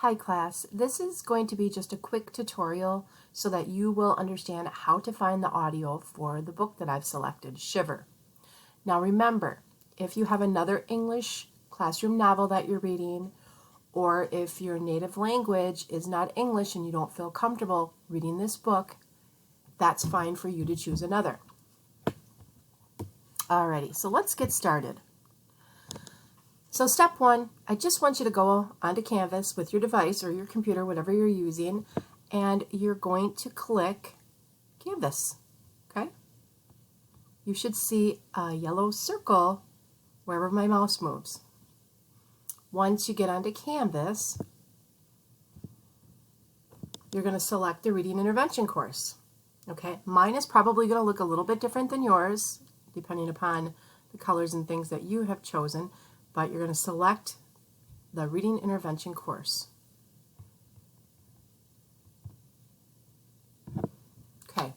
Hi class, this is going to be just a quick tutorial so that you will understand how to find the audio for the book that I've selected, Shiver. Now remember, if you have another English classroom novel that you're reading, or if your native language is not English and you don't feel comfortable reading this book, that's fine for you to choose another. Alrighty, so let's get started. So step one, I just want you to go onto Canvas with your device or your computer, whatever you're using, and you're going to click Canvas, okay? You should see a yellow circle wherever my mouse moves. Once you get onto Canvas, you're going to select the Reading Intervention course, okay? Mine is probably going to look a little bit different than yours, depending upon the colors and things that you have chosen. But you're going to select the Reading Intervention course. Okay,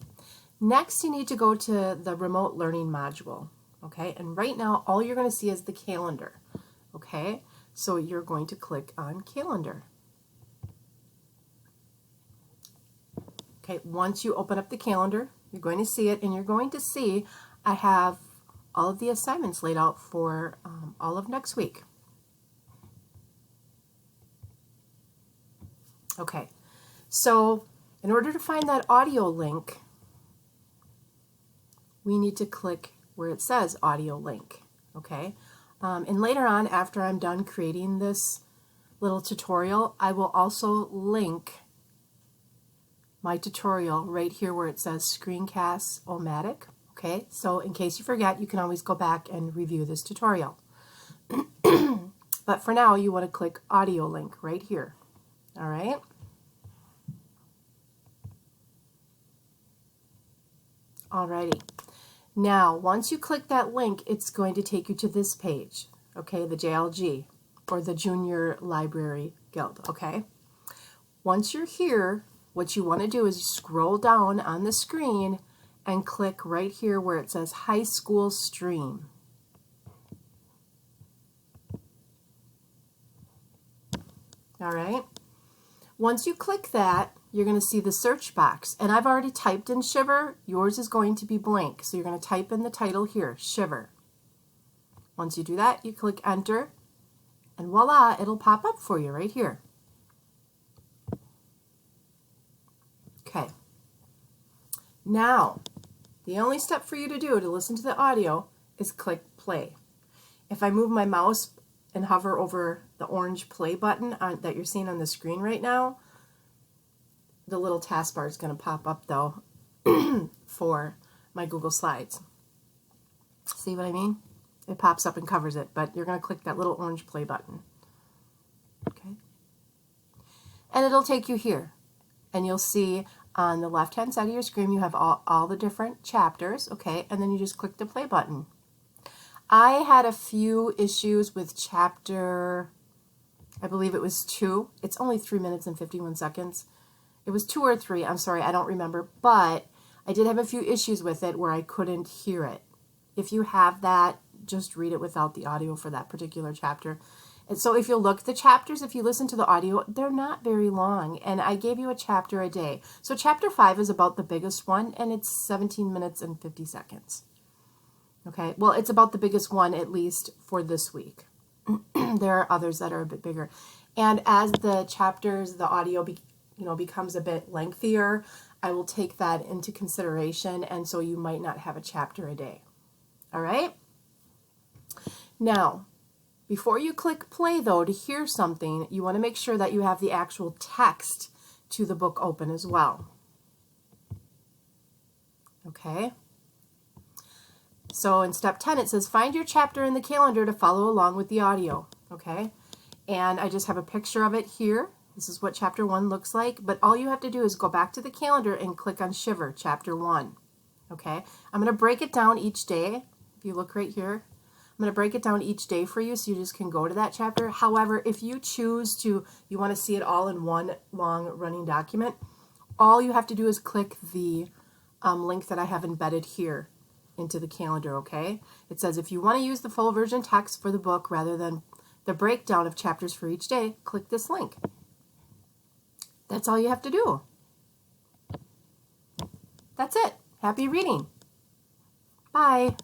next you need to go to the Remote Learning module, okay? And right now all you're going to see is the calendar, okay? So you're going to click on Calendar. Okay, once you open up the calendar, you're going to see it, and you're going to see I have all of the assignments laid out for all of next week. Okay, so in order to find that audio link, we need to click where it says audio link, okay? And later on, after I'm done creating this little tutorial, I will also link my tutorial right here where it says Screencast-O-Matic. Okay, so in case you forget, you can always go back and review this tutorial. But for now, you want to click audio link right here. All right. Alrighty. Now, once you click that link, it's going to take you to this page. Okay, the JLG, or the Junior Library Guild. Okay. Once you're here, what you want to do is scroll down on the screen and click right here where it says High School Stream. All right. Once you click that, you're going to see the search box. And I've already typed in Shiver. Yours is going to be blank. So you're going to type in the title here, Shiver. Once you do that, you click Enter. And voila, it'll pop up for you right here. Okay. Now, the only step for you to do to listen to the audio is click play. If I move my mouse and hover over the orange play button that you're seeing on the screen right now, the little taskbar is going to pop up though for my Google Slides. See what I mean? It pops up and covers it, but you're going to click that little orange play button. Okay? And it'll take you here. And you'll see on the left-hand side of your screen, you have all the different chapters, okay? And then you just click the play button. I had a few issues with chapter, I believe it was 2. It's only 3 minutes and 51 seconds. It was 2 or 3, I'm sorry, I don't remember. But I did have a few issues with it where I couldn't hear it. If you have that, just read it without the audio for that particular chapter. And so if you look, the chapters, if you listen to the audio, they're not very long. And I gave you a chapter a day. So chapter 5 is about the biggest one, and it's 17 minutes and 50 seconds. Okay, well, it's about the biggest one, at least for this week. There are others that are a bit bigger. And as the chapters, the audio becomes a bit lengthier, I will take that into consideration. And so you might not have a chapter a day. All right? Now, before you click play, though, to hear something, you want to make sure that you have the actual text to the book open as well. Okay? So in step 10, it says, find your chapter in the calendar to follow along with the audio. Okay? And I just have a picture of it here. This is what chapter 1 looks like. But all you have to do is go back to the calendar and click on Shiver, chapter 1. Okay? I'm going to break it down each day. If you look right here. I'm going to break it down each day for you so you just can go to that chapter. However, if you choose to, you want to see it all in one long running document, all you have to do is click the link that I have embedded here into the calendar, okay? It says if you want to use the full version text for the book rather than the breakdown of chapters for each day, click this link. That's all you have to do. That's it. Happy reading. Bye.